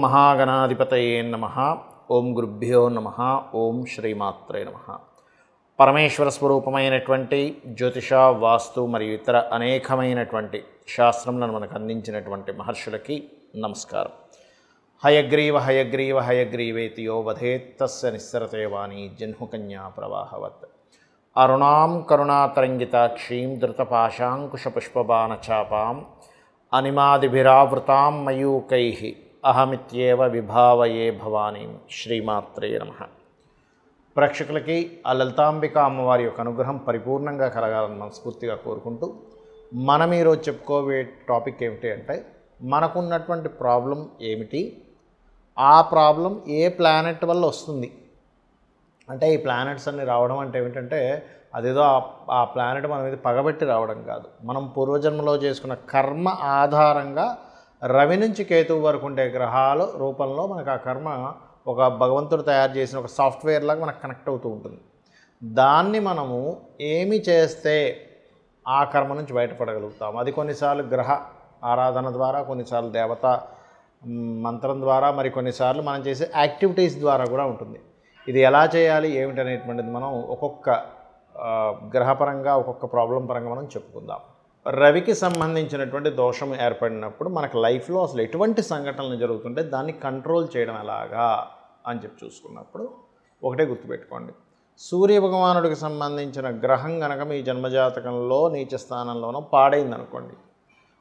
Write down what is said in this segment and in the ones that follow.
మహాగణాధిపతయే నమః. ఓం గురుభ్యో నమః. ఓం శ్రీమాత్రే నమః. పరమేశ్వర స్వరూపమైనటువంటి జ్యోతిష, వాస్తు మరియు ఇతర అనేకమైనటువంటి శాస్త్రములను మనకు అందించినటువంటి మహర్షులకి నమస్కారం. హయగ్రీవ హయగ్రీవ హయగ్రీవేతి యో వధేత్ తస్య నిస్సరతే వాణి జహ్నుకన్యా ప్రవాహవత్. అరుణాం కరుణాతరంగితాక్షీం ధృతపాశాంకుశపుష్పబాణచాపాం అనిమాదిభిరావృతాం మయూకైః అహమిత్యేవ విభావయే భవానీం. శ్రీమాత్రే నమః. ప్రేక్షకులకి ఆ లలితాంబిక అమ్మవారి యొక్క అనుగ్రహం పరిపూర్ణంగా కలగాలని మనస్ఫూర్తిగా కోరుకుంటూ, మనం ఈరోజు చెప్పుకోబోయే టాపిక్ ఏమిటి అంటే, మనకున్నటువంటి ప్రాబ్లం ఏమిటి, ఆ ప్రాబ్లం ఏ ప్లానెట్ వల్ల వస్తుంది. అంటే ఈ ప్లానెట్స్ అన్ని రావడం అంటే ఏమిటంటే, అదేదో ఆ ప్లానెట్ మన మీద పగబెట్టి రావడం కాదు. మనం పూర్వజన్మలో చేసుకున్న కర్మ ఆధారంగా రవి నుంచి కేతువు వరకు ఉండే గ్రహాల రూపంలో మనకు ఆ కర్మ ఒక భగవంతుడు తయారు చేసిన ఒక సాఫ్ట్వేర్ లాగా మనకు కనెక్ట్ అవుతూ ఉంటుంది. దాన్ని మనము ఏమి చేస్తే ఆ కర్మ నుంచి బయటపడగలుగుతాం. అది కొన్నిసార్లు గ్రహ ఆరాధన ద్వారా, కొన్నిసార్లు దేవత మంత్రం ద్వారా, మరి కొన్నిసార్లు మనం చేసే యాక్టివిటీస్ ద్వారా కూడా ఉంటుంది. ఇది ఎలా చేయాలి ఏమిటనేటువంటిది మనం ఒక్కొక్క గ్రహపరంగా, ఒక్కొక్క ప్రాబ్లం పరంగా మనం చెప్పుకుందాం. రవికి సంబంధించినటువంటి దోషం ఏర్పడినప్పుడు మనకు లైఫ్లో అసలు ఎటువంటి సంఘటనలు జరుగుతుంటే దాన్ని కంట్రోల్ చేయడం ఎలాగా అని చెప్పి చూసుకున్నప్పుడు ఒకటే గుర్తుపెట్టుకోండి. సూర్య భగవానుడికి సంబంధించిన గ్రహం కనుక మీ జన్మజాతకంలో నీచ స్థానంలోనో పాడైందనుకోండి,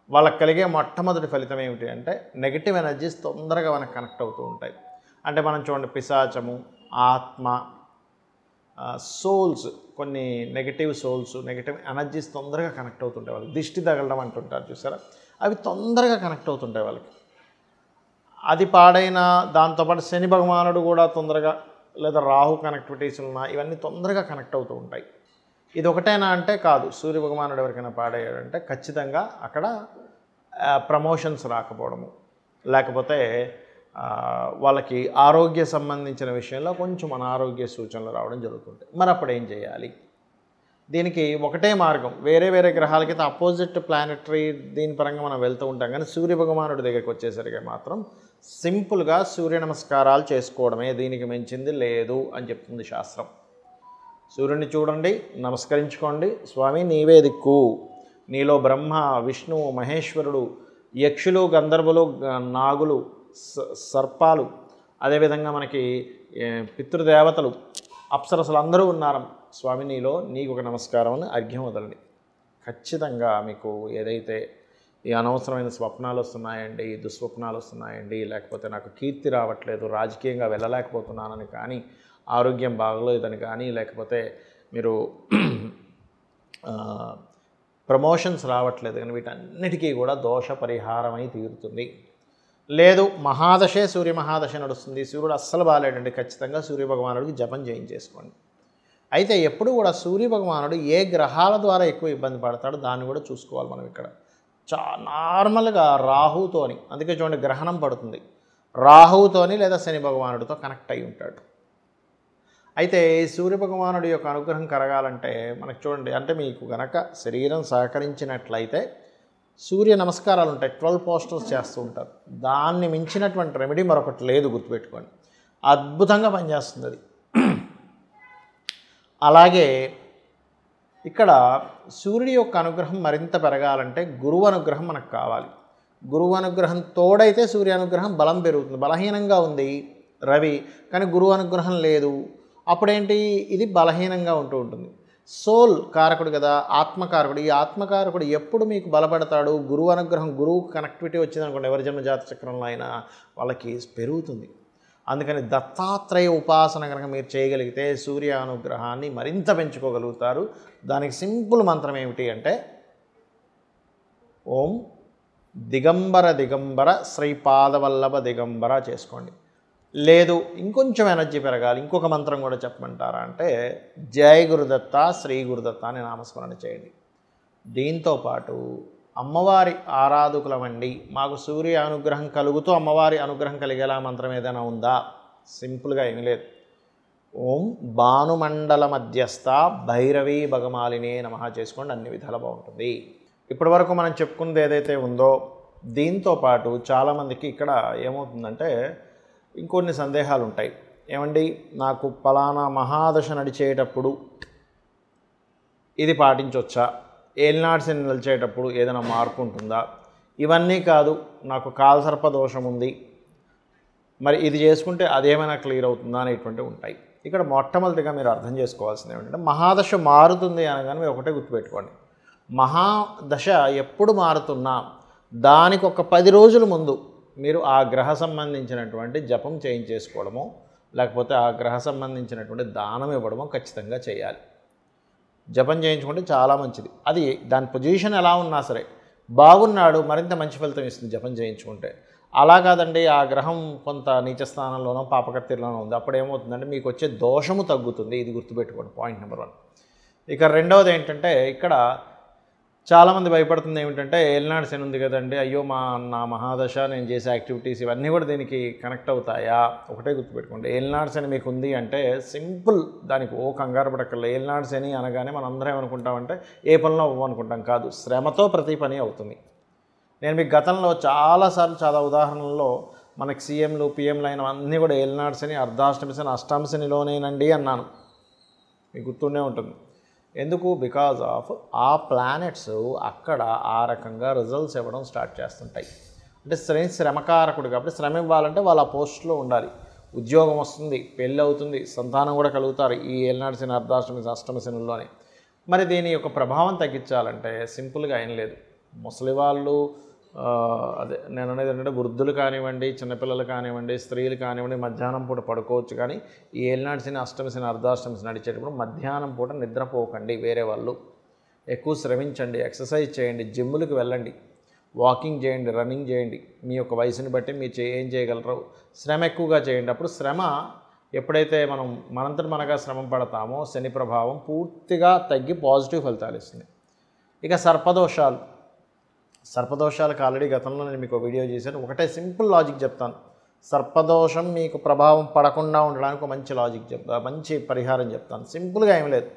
వాళ్ళకి కలిగే మొట్టమొదటి ఫలితం ఏమిటి అంటే, నెగిటివ్ ఎనర్జీస్ తొందరగా మనకు కనెక్ట్ అవుతూ ఉంటాయి. అంటే మనం చూడండి, పిశాచము, ఆత్మ, సోల్స్, కొన్ని నెగిటివ్ సోల్స్, నెగిటివ్ ఎనర్జీస్ తొందరగా కనెక్ట్ అవుతుంటాయి వాళ్ళకి. దిష్టి తగలడం అంటుంటారు చూసారా, అవి తొందరగా కనెక్ట్ అవుతుంటాయి వాళ్ళకి. అది పాడైన దాంతోపాటు శని భగవానుడు కూడా తొందరగా, లేదా రాహు కనెక్టివిటీస్ ఉన్నా ఇవన్నీ తొందరగా కనెక్ట్ అవుతూ ఉంటాయి. ఇది ఒకటేనా అంటే కాదు. సూర్య భగవానుడు ఎవరికైనా పాడయ్యాడంటే ఖచ్చితంగా అక్కడ ప్రమోషన్స్ రాకపోవడము, లేకపోతే వాళ్ళకి ఆరోగ్య సంబంధించిన విషయంలో కొంచెం అనారోగ్య సూచనలు రావడం జరుగుతుంటాయి. మరి అప్పుడు ఏం చేయాలి? దీనికి ఒకటే మార్గం. వేరే వేరే గ్రహాలకి అపోజిట్ ప్లానెటరీ దీని పరంగా మనం వెళ్తూ ఉంటాం, కానీ సూర్య భగవానుడి దగ్గరికి వచ్చేసరికి మాత్రం సింపుల్గా సూర్య నమస్కారాలు చేసుకోవడమే, దీనికి మించింది లేదు అని చెప్తుంది శాస్త్రం. సూర్యుడిని చూడండి, నమస్కరించుకోండి, స్వామి నీవే దిక్కు, నీలో బ్రహ్మ, విష్ణువు, మహేశ్వరుడు, యక్షులు, గంధర్వులు, నాగులు, సర్పాలు, అదేవిధంగా మనకి పితృదేవతలు, అప్సరసలు అందరూ ఉన్నారు. స్వామి నీకు ఒక నమస్కారం అని అర్ఘ్యం వదలండి. ఖచ్చితంగా మీకు ఏదైతే ఈ అనవసరమైన స్వప్నాలు వస్తున్నాయండి, దుస్వప్నాలు వస్తున్నాయండి, లేకపోతే నాకు కీర్తి రావట్లేదు, రాజకీయంగా వెళ్ళలేకపోతున్నానని కానీ, ఆరోగ్యం బాగలేదని కానీ, లేకపోతే మీరు ప్రమోషన్స్ రావట్లేదు కానీ, వీటన్నిటికీ కూడా దోష పరిహారమై తీరుతుంది. లేదు మహాదశే, సూర్య మహాదశ నడుస్తుంది, సూర్యుడు అస్సలు బాగాలేడండి, ఖచ్చితంగా సూర్య భగవానుడికి జపం చేయించేసుకోండి. అయితే ఎప్పుడు కూడా సూర్య భగవానుడు ఏ గ్రహాల ద్వారా ఎక్కువ ఇబ్బంది పడతాడో దాన్ని కూడా చూసుకోవాలి మనం. ఇక్కడ నార్మల్గా రాహుతోని, అందుకే చూడండి గ్రహణం పడుతుంది, రాహుతోని లేదా శని భగవానుడితో కనెక్ట్ అయి ఉంటాడు. అయితే సూర్య భగవానుడి యొక్క అనుగ్రహం కలగాలంటే మనకు చూడండి, అంటే మీకు కనుక శరీరం సహకరించినట్లయితే సూర్య నమస్కారాలు ఉంటాయి, 12 పోస్టర్స్ చేస్తూ ఉంటారు. దాన్ని మించినటువంటి రెమెడీ మరొకటి లేదు, గుర్తుపెట్టుకోండి. అద్భుతంగా పనిచేస్తుంది అది. అలాగే ఇక్కడ సూర్యుడి యొక్క అనుగ్రహం మరింత పెరగాలంటే గురువు అనుగ్రహం మనకు కావాలి. గురువు అనుగ్రహం తోడైతే సూర్య అనుగ్రహం బలం పెరుగుతుంది. బలహీనంగా ఉంది రవి, కానీ గురువు అనుగ్రహం లేదు, అప్పుడేంటి, ఇది బలహీనంగా ఉంటూ ఉంటుంది. సోల్ కారకుడు కదా, ఆత్మకారకుడు. ఈ ఆత్మకారకుడు ఎప్పుడు మీకు బలపడతాడు? గురువు అనుగ్రహం, గురువు కనెక్టివిటీ వచ్చిందనుకోండి, ఎవరి జన్మజాత చక్రంలో అయినా వాళ్ళకి పెరుగుతుంది. అందుకని దత్తాత్రేయ ఉపాసన కనుక మీరు చేయగలిగితే సూర్య అనుగ్రహాన్ని మరింత పెంచుకోగలుగుతారు. దానికి సింపుల్ మంత్రం ఏమిటి అంటే, ఓం దిగంబర దిగంబర శ్రీపాదవల్లభ దిగంబర చేసుకోండి. లేదు ఇంకొంచెం ఎనర్జీ పెరగాలి, ఇంకొక మంత్రం కూడా చెప్పమంటారా అంటే, జయ గురుదత్త, శ్రీ గురుదత్త అని నామస్మరణ చేయండి. దీంతోపాటు అమ్మవారి ఆరాధకులమండి, మాకు సూర్య అనుగ్రహం కలుగుతూ అమ్మవారి అనుగ్రహం కలిగేలా మంత్రం ఏదైనా ఉందా? సింపుల్గా ఏమీ లేదు. ఓం భానుమండల మధ్యస్థ భైరవీ భగమాలినే నమః చేసుకోండి, అన్ని విధాలు బాగుంటుంది. ఇప్పటి వరకు మనం చెప్పుకున్నది ఏదైతే ఉందో దీంతో పాటు చాలామందికి ఇక్కడ ఏమవుతుందంటే ఇంకొన్ని సందేహాలు ఉంటాయి. ఏమండి, నాకు పలానా మహాదశ నడిచేటప్పుడు ఇది పాటించవచ్చా, ఏలినాటి శని నిలిచేటప్పుడు ఏదైనా మార్పు ఉంటుందా, ఇవన్నీ కాదు నాకు కాలసర్ప దోషం ఉంది, మరి ఇది చేసుకుంటే అదేమైనా క్లియర్ అవుతుందా అనేటువంటివి ఉంటాయి. ఇక్కడ మొట్టమొదటిగా మీరు అర్థం చేసుకోవాల్సింది ఏమిటంటే, మహాదశ మారుతుంది అనగానే మీరు ఒకటే గుర్తుపెట్టుకోండి, మహాదశ ఎప్పుడు మారుతున్నా దానికి ఒక 10 రోజుల ముందు మీరు ఆ గ్రహ సంబంధించినటువంటి జపం చేయించేసుకోవడమో లేకపోతే ఆ గ్రహ సంబంధించినటువంటి దానం ఇవ్వడమో ఖచ్చితంగా చేయాలి. జపం చేయించుకుంటే చాలా మంచిది. అది దాని పొజిషన్ ఎలా ఉన్నా సరే, బాగున్నాడు మరింత మంచి ఫలితం ఇస్తుంది జపం చేయించుకుంటే. అలా కాదండి, ఆ గ్రహం కొంత నీచ స్థానంలోనో పాపకత్తిలోనో ఉంది, అప్పుడు ఏమవుతుందంటే మీకు వచ్చే దోషము తగ్గుతుంది. ఇది గుర్తుపెట్టుకోండి, పాయింట్ నెంబర్ 1. ఇక రెండవది ఏంటంటే, ఇక్కడ చాలామంది భయపడుతుంది ఏమిటంటే, ఏలినాడు శని ఉంది కదండి, అయ్యో నా మహాదశ నేను చేసే యాక్టివిటీస్ ఇవన్నీ కూడా దీనికి కనెక్ట్ అవుతాయా? ఒకటే గుర్తుపెట్టుకోండి, ఏలినాడు శని మీకు ఉంది అంటే సింపుల్, దానికి కంగారు పడక్కర్లేదు. ఏలినాడు శని అనగానే మనం అందరం ఏమనుకుంటామంటే ఏ పనిలో అవ్వనుకుంటాం, కాదు, శ్రమతో ప్రతి పని అవుతుంది. నేను మీకు గతంలో చాలాసార్లు చాలా ఉదాహరణల్లో మనకి సీఎంలు పిఎంలు అయిన అన్నీ కూడా ఏలినాడు శని, అర్ధాష్టమి శని, అష్టామ శనిలోనేనండి అన్నాను, మీకు గుర్తుండే ఉంటుంది. ఎందుకు? బికాజ్ ఆఫ్ ఆ ప్లానెట్స్ అక్కడ ఆ రకంగా రిజల్ట్స్ ఇవ్వడం స్టార్ట్ చేస్తుంటాయి. అంటే శ్రమకారకుడు కాబట్టి శ్రమ ఇవ్వాలంటే వాళ్ళు ఆ పోస్ట్లో ఉండాలి. ఉద్యోగం వస్తుంది, పెళ్ళి అవుతుంది, సంతానం కూడా కలుగుతారు ఈ ఏలినాడు శని, అర్ధాష్టమి అష్టమ శనుల్లోనే. మరి దీని యొక్క ప్రభావం తగ్గించాలంటే సింపుల్గా ఏం లేదు, ముసలి వాళ్ళు అదే నేను అనేది ఏంటంటే వృద్ధులు కానివ్వండి, చిన్నపిల్లలు కానివ్వండి, స్త్రీలు కానివ్వండి మధ్యాహ్నం పూట పడుకోవచ్చు. కానీ ఈ ఏలినాడు శని, అష్టమి శని, అర్ధాష్టమి శని నడిచేటప్పుడు మధ్యాహ్నం పూట నిద్రపోకండి. వేరే వాళ్ళు ఎక్కువ శ్రమించండి, ఎక్సర్సైజ్ చేయండి, జిమ్ములకు వెళ్ళండి, వాకింగ్ చేయండి, రన్నింగ్ చేయండి. మీ యొక్క వయసుని బట్టి మీరు ఏం చేయగలరో శ్రమ ఎక్కువగా చేయండి. అప్పుడు శ్రమ ఎప్పుడైతే మనంతట మనగా శ్రమ పడతామో శని ప్రభావం పూర్తిగా తగ్గి పాజిటివ్ ఫలితాలు ఇస్తుంది. ఇక సర్పదోషాలకు ఆల్రెడీ గతంలో నేను మీకు వీడియో చేశాను. ఒకటే సింపుల్ లాజిక్ చెప్తాను. సర్పదోషం మీకు ప్రభావం పడకుండా ఉండడానికి మంచి లాజిక్ మంచి పరిహారం చెప్తాను. సింపుల్గా ఏం లేదు,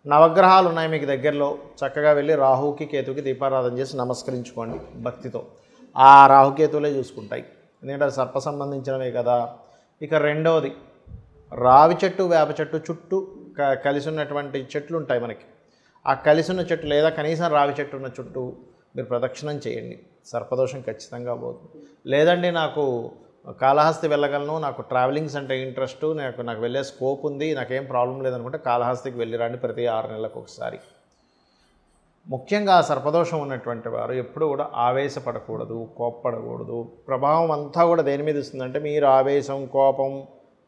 నవగ్రహాలు ఉన్నాయి మీకు దగ్గరలో, చక్కగా వెళ్ళి రాహుకి కేతుకి దీపారాధన చేసి నమస్కరించుకోండి భక్తితో. ఆ రాహుకేతువులే చూసుకుంటాయి, ఎందుకంటే సర్ప సంబంధించినవే కదా. ఇక రెండవది, రావి చెట్టు వేప చెట్టు చుట్టూ కలిసి ఉన్నటువంటి చెట్లు ఉంటాయి మనకి. ఆ కలిసి ఉన్న చెట్టు లేదా కనీసం రావి చెట్టు ఉన్న చుట్టూ మీరు ప్రదక్షిణం చేయండి, సర్పదోషం ఖచ్చితంగా పోతుంది. లేదండి నాకు కాళహస్తి వెళ్ళగలను, నాకు ట్రావెలింగ్స్ అంటే ఇంట్రెస్ట్, నాకు వెళ్ళే స్కోప్ ఉంది, నాకేం ప్రాబ్లం లేదనుకుంటే కాళహస్తికి వెళ్ళిరండి ప్రతి 6 నెలలకు ఒకసారి. ముఖ్యంగా సర్పదోషం ఉన్నటువంటి వారు ఎప్పుడు కూడా ఆవేశపడకూడదు, కోప్పడకూడదు. ప్రభావం అంతా కూడా దేని మీద ఇస్తుందంటే, మీరు ఆవేశం, కోపం,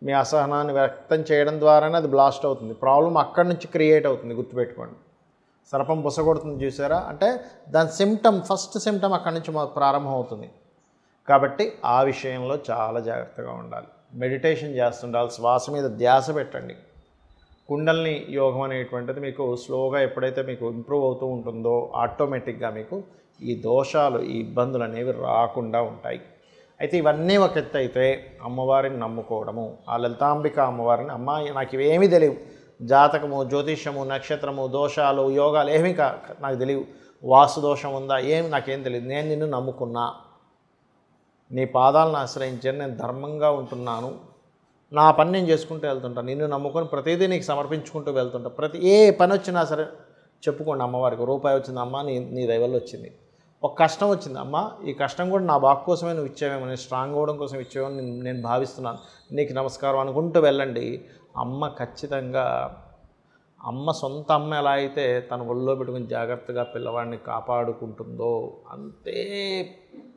మీ అసహనాన్ని వ్యక్తం చేయడం ద్వారానే అది బ్లాస్ట్ అవుతుంది. ప్రాబ్లం అక్కడి నుంచి క్రియేట్ అవుతుంది, గుర్తుపెట్టుకోండి. సర్పం బుసగొడుతుంది చూసారా, అంటే దాని ఫస్ట్ సిమ్టమ్ అక్కడి నుంచి ప్రారంభం అవుతుంది. కాబట్టి ఆ విషయంలో చాలా జాగ్రత్తగా ఉండాలి. మెడిటేషన్ చేస్తుండాలి, శ్వాస మీద ధ్యాస పెట్టండి. కుండల్ని యోగం అనేటువంటిది మీకు స్లోగా ఎప్పుడైతే మీకు ఇంప్రూవ్ అవుతూ ఉంటుందో ఆటోమేటిక్గా మీకు ఈ దోషాలు, ఈ ఇబ్బందులు అనేవి రాకుండా ఉంటాయి. అయితే ఇవన్నీ ఒక ఎత్తు అయితే, అమ్మవారిని నమ్ముకోవడము, ఆ లలితాంబిక అమ్మవారిని, అమ్మాయి నాకు ఇవేమీ తెలియవు, జాతకము, జ్యోతిష్యము, నక్షత్రము, దోషాలు, యోగాలు ఏమీ నాకు తెలియవు, వాస్తు దోషం ఉందా నాకేం తెలియదు, నేను నిన్ను నమ్ముకున్నా, నీ పాదాలను ఆశ్రయించాను, నేను ధర్మంగా ఉంటున్నాను, నా పని నేను చేసుకుంటూ వెళ్తుంటాను, నిన్ను నమ్ముకొని ప్రతిదీ నీకు సమర్పించుకుంటూ వెళ్తుంటా. ఏ పని వచ్చినా సరే చెప్పుకోండి అమ్మవారికి. రూపాయి వచ్చింది అమ్మ, నీ దయ వల్ల వచ్చింది. ఒక కష్టం వచ్చింది అమ్మ, ఈ కష్టం కూడా నా బాగు కోసమే నువ్వు ఇచ్చేవేమో, నేను స్ట్రాంగ్ అవ్వడం కోసం ఇచ్చేవేమో నేను భావిస్తున్నాను, నీకు నమస్కారం అనుకుంటూ వెళ్ళండి. అమ్మ ఖచ్చితంగా, అమ్మ సొంత అమ్మ ఎలా అయితే తన ఒళ్ళో పెట్టుకుని జాగ్రత్తగా పిల్లవాడిని కాపాడుకుంటుందో అంతే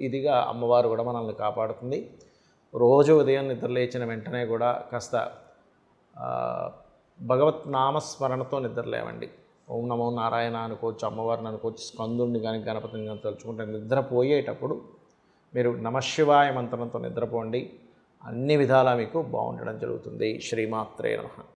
ఇదిగా అమ్మవారు కూడా మనల్ని కాపాడుతుంది. రోజు ఉదయం నిద్ర లేచిన వెంటనే కూడా కాస్త భగవత్ నామస్మరణతో నిద్రలేవండి. ఓం నమో నారాయణ అనుకోవచ్చు, అమ్మవారిని అనుకోవచ్చు, స్కందుడిని కానీ గణపతిని కానీ తలుచుకుంటే నిద్రపోయేటప్పుడు మీరు నమశివాయ మంత్రంతో నిద్రపోండి. అన్ని విధాలా మీకు బాగుండడం జరుగుతుంది. శ్రీమాత్రే నమః.